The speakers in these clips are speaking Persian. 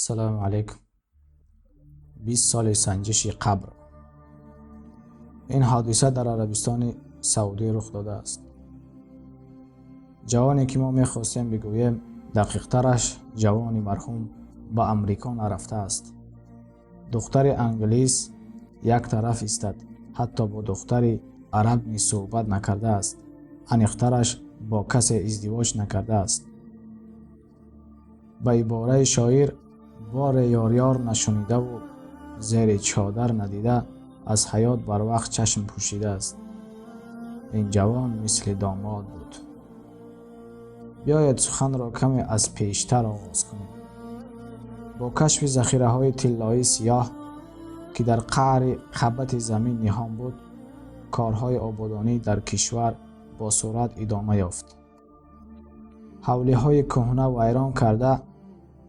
سلام علیکم. 20 سال سنجش قبر. این حادثه در عربستان سعودی رخ داده است. جوانی که ما میخواستیم بگوییم دقیق ترش جوانی مرحوم به امریکا نرفته است. دختر انگلیس یک طرف استد، حتی با دختر عرب می صحبت نکرده است. انیخترش با کسی ازدواج نکرده است. به عباره شاعر بار یار نشنیده و زیر چادر ندیده از حیات بر وقت چشم پوشیده است. این جوان مثل داماد بود. بیاید سخن را کمی از پیشتر آغاز کنیم. با کشف ذخیره های طلایی سیاه که در قعر خبت زمین نهان بود، کارهای آبادانی در کشور با سرعت ادامه یافت. حوله های کهنه ویران کرده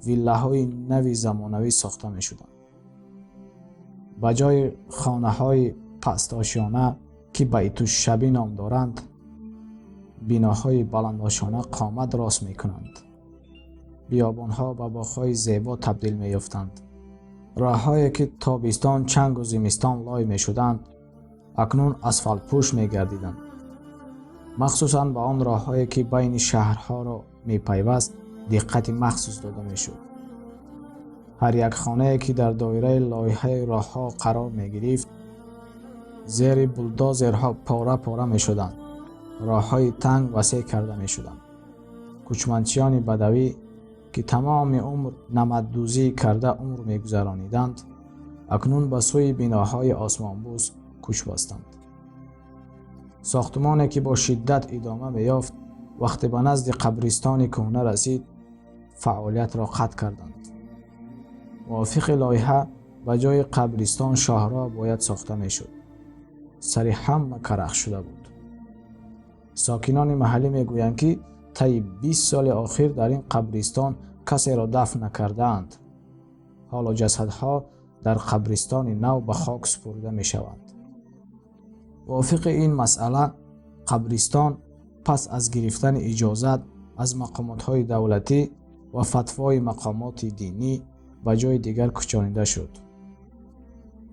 ویلاهای نوی زمانوی ساخته می شدند. به جای خانه های پستاشانه که بیت شبی نام دارند، بناهای بلنداشانه قامت راست می کنند. بیابانها به باغ‌های زیبا تبدیل می یافتند. راه‌هایی که تابستان چنگ و زمستان لای می شدند، اکنون اسفالت پوش می گردیدند. مخصوصاً به آن راه‌هایی که بین شهرها را می پیوست دقت مخصوص داده می شد. هر یک خانه که در دایره لایحه راه‌ها قرار می گرفت، زیر بولدوزرها پاره پاره می شدند. راه‌های تنگ وسیع کرده می شدند. کوچمنچیان بدوی که تمام عمر نمددوزی کرده عمر می گذرانیدند، اکنون به سوی بناهای آسمانبوس کوچ بستند. ساختمانی که با شدت ادامه می یافت، وقتی به نزد قبرستان کهنه رسید، فعالیت را قطع کردند. موافق لایحه به جای قبرستان شاهراه باید ساخته می شد. سر همه کرخ شده بود. ساکنان محلی می گویند که طی 20 سال اخیر در این قبرستان کسی را دفن نکردند. حالا جسدها در قبرستان نو به خاک سپرده می شوند. موافق این مسئله، قبرستان پس از گرفتن اجازت از مقامات های دولتی و فتوای مقامات دینی به جای دیگر کوچانیده شد.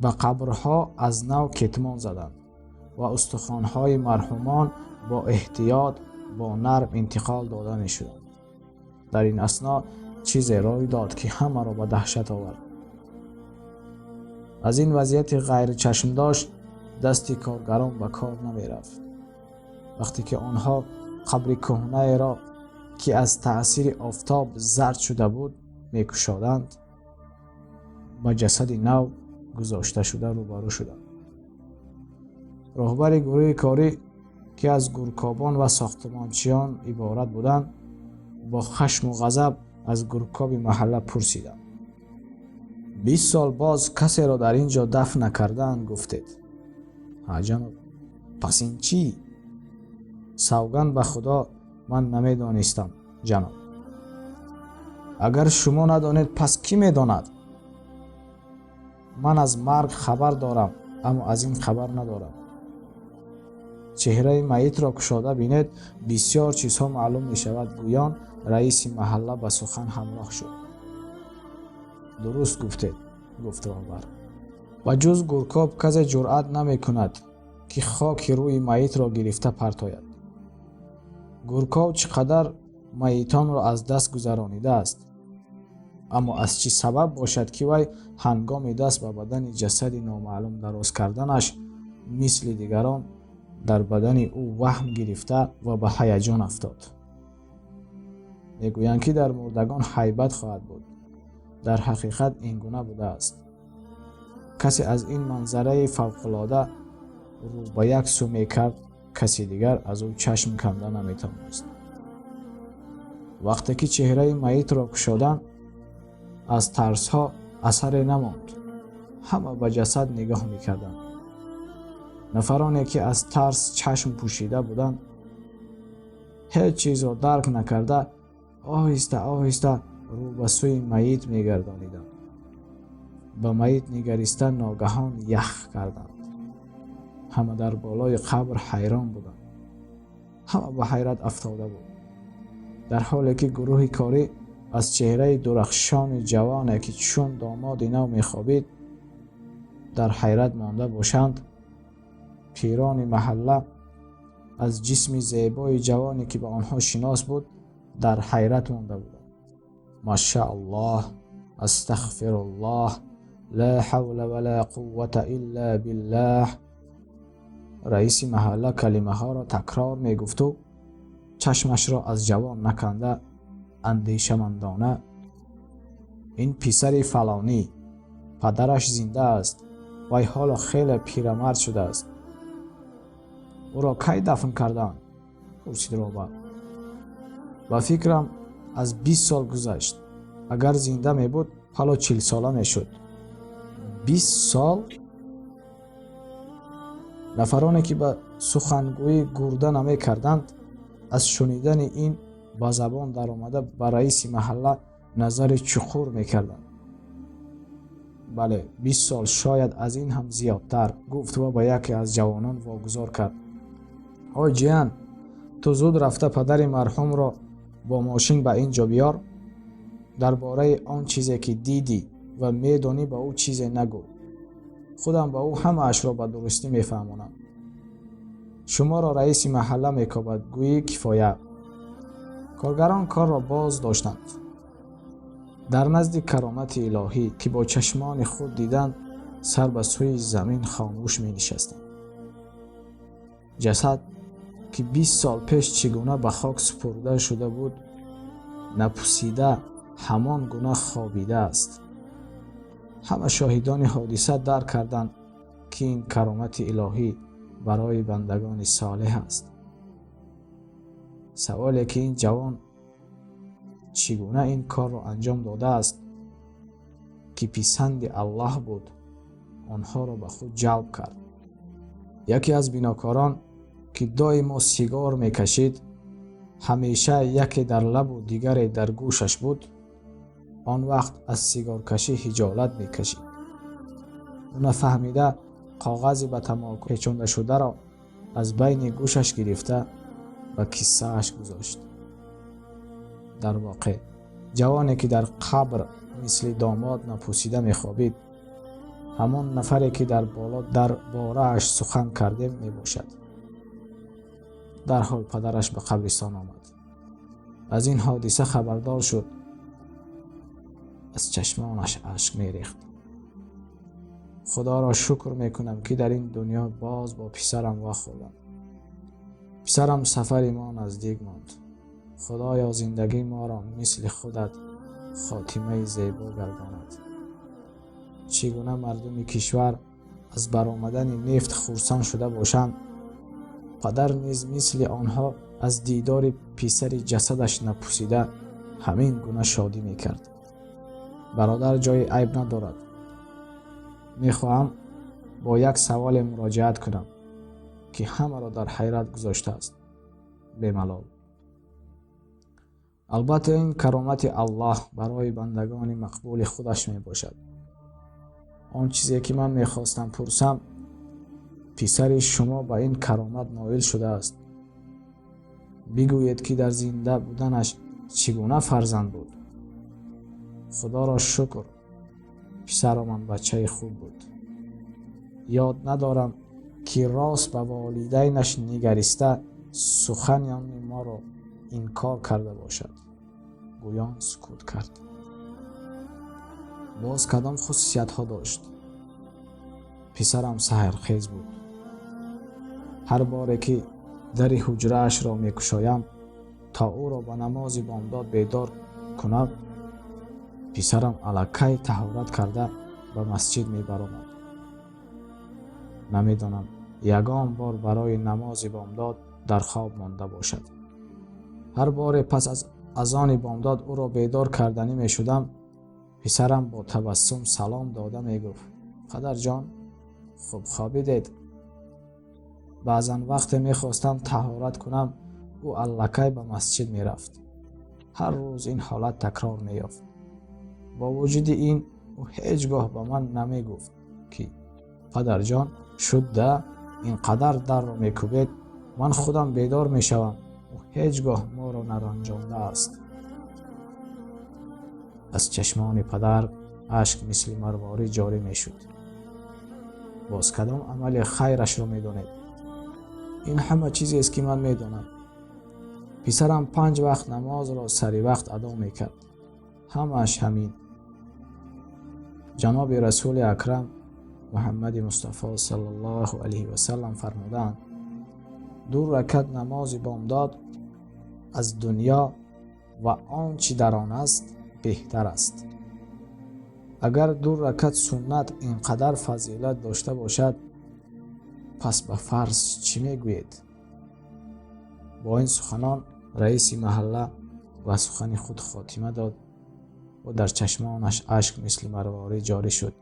به قبرها از نو کتمان زدند و استخوان‌های مرحومان با احتیاط با نرم انتقال داده می شدند. در این اثنا چیزی روی داد که همه را به دهشت آورد. از این وضعیت غیر چشم داشت دست کارگران به کار نمی رفت. وقتی که آنها قبر کهنه را که از تأثیر آفتاب زرد شده بود می کشادند، با جسد نو گذاشته شده روبرو شدند. راهبر گروه کاری که از گورکابان و ساختمانچیان عبارت بودند، با خشم و غضب از گورکاب محله پرسیدند: 20 سال باز کسی را در اینجا دفن نکردند گفتید؟ ها جناب. پس این چی؟ سوگند به خدا من نمیدانستم جناب. اگر شما ندانید پس کی میداند؟ من از مرگ خبر دارم اما از این خبر ندارم. چهره میت را کشاده بینید بسیار چیزها معلوم می شود. گویان رئیس محله به سخن همراه شد. درست گفتید گفت راهبر. و جز گورکاب کسی جرأت نمی کند که خاک روی میت را گرفته پرتاید. گورکاب چقدر میتان را از دست گذرانیده است، اما از چه سبب باشد که وی هنگام دست به بدن جسد نامعلوم دراز کردنش مثل دیگران در بدن او وهم گرفته و به هیجان افتاد. میگویند که در مردگان هیبت خواهد بود. در حقیقت این گونه بوده است. کسی از این منظره فوق‌العاده رو به یک سو میکرد، کسی دیگر از او چشم کنده نمیتوانست. وقتی که چهره میت را کشادند، از ترسها اثری نماند. همه به جسد نگاه میکردند. نفرانی که از ترس چشم پوشیده بودند، هیچ چیز را درک نکرده آهسته آهسته رو به سوی میت میگردانیدند. به میت نگریسته ناگهان یخ کردند. همه در بالای قبر حیران بودند. همه به حیرت افتاده بود. در حالی که گروه کاری از چهره درخشان جوانی که چون داماد نو میخوابید در حیرت مانده باشند. پیران محله از جسم زیبای جوانی که به آنها شناس بود در حیرت مانده بودند. ماشاءالله، استغفر الله، لا حول ولا قوة الا بالله. رئیس محله کلمه ها را تکرار می گفت و چشمش را از جوان نکنده اندیشمندانه: این پسر فلانی، پدرش زنده است، وی حالا خیلی پیرمرد شده است. او را کی دفن کردند؟ پرسید رابر. با فکرم از 20 سال گذشت. اگر زنده می بود حالا 40 ساله می شد. 20 سال؟ نفرانی که به سخنگوی گرده نمی کردند از شنیدن این با زبان در آمده به رئیس محله نظر چخور می کردند. بله، 20 سال، شاید از این هم زیادتر، گفت و با یکی از جوانان واگذار کرد. آی جیان، تو زود رفته پدر مرحوم را با ماشین به اینجا بیار. درباره آن چیزی که دیدی و میدانی به او چیزی نگو. خودم به او همه اش را به درستی میفهمانم. شما را رئیس محله میکابد گویی کفایه. کارگران کار را باز داشتند. در نزد کرامت الهی که با چشمان خود دیدند سر به سوی زمین خاموش می نشستند. جسد که 20 سال پیش چگونه به خاک سپرده شده بود نپوسیده همان گونه خوابیده است. همه شاهدان حادثه درک کردند که این کرامت الهی برای بندگان صالح است. سوالی که این جوان چگونه این کار را انجام داده است که پسند الله بود آنها را به خود جلب کرد. یکی از بیناکاران که دائما سیگار میکشید، همیشه یکی در لب و دیگری در گوشش بود، آن وقت از سیگار کشی خجالت میکشید. او نفهمیده کاغذی به تماکو پیچانده شده را از بین گوشش گرفته و کیسه اش گذاشت. در واقع جوانی که در قبر مثل داماد نپوسیده میخوابید همان نفری که در بالا در باره اش سخن کردیم میباشد. در حال پدرش به قبرستان آمد. از این حادثه خبردار شد. از چشمانش اشک میریخت. خدا را شکر میکنم که در این دنیا باز با پسرم وقت خوردم. پسرم سفر ما نزدیک ماند. خدایا زندگی ما را مثل خودت خاتمه زیبا گرداند. چگونه مردم کشور از برآمدن نفت خرسند شده باشند، پدر نیز مثل آنها از دیدار پسر جسدش نپوسیده همین گونه شادی میکرد. برادر جای عیب ندارد. میخواهم با یک سوال مراجعت کنم که همه را در حیرت گذاشته است. بملال. البته این کرامت الله برای بندگان مقبول خودش می باشد. آن چیزی که من میخواستم پرسم، پسر شما با این کرامت نائل شده است. بگویید که در زنده بودنش چگونه فرزند بود. خدا را شکر پسر من بچه خوب بود. یاد ندارم که راست به والدینش نگریسته سخنیان ما را انکار کرده باشد. گویان سکوت کرد. باز کدام خصوصیت ها داشت؟ پسرم سحرخیز بود. هر باره که در حجره اش را می کشایم تا او را به نماز بامداد بیدار کنم، پسرم الکی طهارت کرده به مسجد می برآمد. نمیدانم یگان بار برای نماز بامداد در خواب مانده باشد. هر بار پس از اذان بامداد او را بیدار کردنی می شدم، پسرم با تبسم سلام داده می گفت: پدر جان، خوب خوابیدید. بعضا وقت می خواستم طهارت کنم او الکی به مسجد می رفت. هر روز این حالت تکرار می یافت. با وجود این او هیچگاه به من نمی گفت که پدر جان شده اینقدر در را می کوبید من خودم بیدار می شوم. او هیچگاه ما را نرنجانده است. از چشمان پدر اشک مثل مرواری جاری می شد. باز کدام عمل خیرش را می دانید؟ این همه چیزی است که من می دانم. پسرم 5 وقت نماز را سری وقت ادا می کرد. همش همین. جناب رسول اکرم محمد مصطفی صلی الله علیه و سلم فرمودند 2 رکعت نماز بامداد از دنیا و آنچه در آن است بهتر است. اگر 2 رکعت سنت اینقدر فضیلت داشته باشد پس به فرض چی میگویید؟ با این سخنان رئیس محله و سخن خود خاتمه داد و در چشمانش اشک مثل مرواره جاری شد.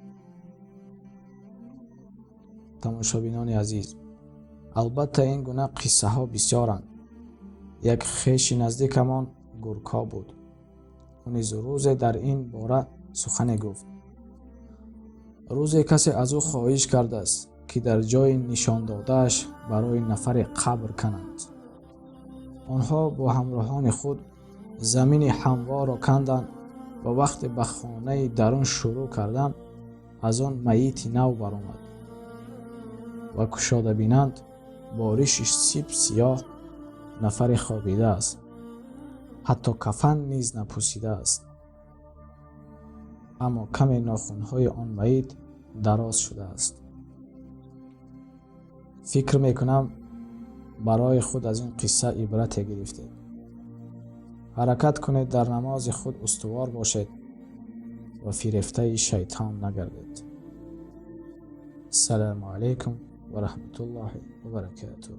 تماشابینان عزیز، البته این گونه قصه ها بسیارند. یک خویش نزدیکمان گورکا بود. او نیز روزی در این باره سخنی گفت. روزی کسی از او خواهش کرده است که در جای نشان دادهش برای نفر قبر کنند. آنها با همراهان خود زمین هموار را کندند و وقتی به خانه درون شروع کردند از آن میت نو برآمد و گشاده بینند با ریش سیب سیاه نفر خوابیده است. حتی کفن نیز نپوشیده است، اما کمی ناخن‌های آن میت دراز شده است. فکر میکنم برای خود از این قصه عبرت گرفتید. حرکت کنید، در نماز خود استوار باشید و فریفته شیطان نگردید. السلام علیکم و رحمت الله و برکاته.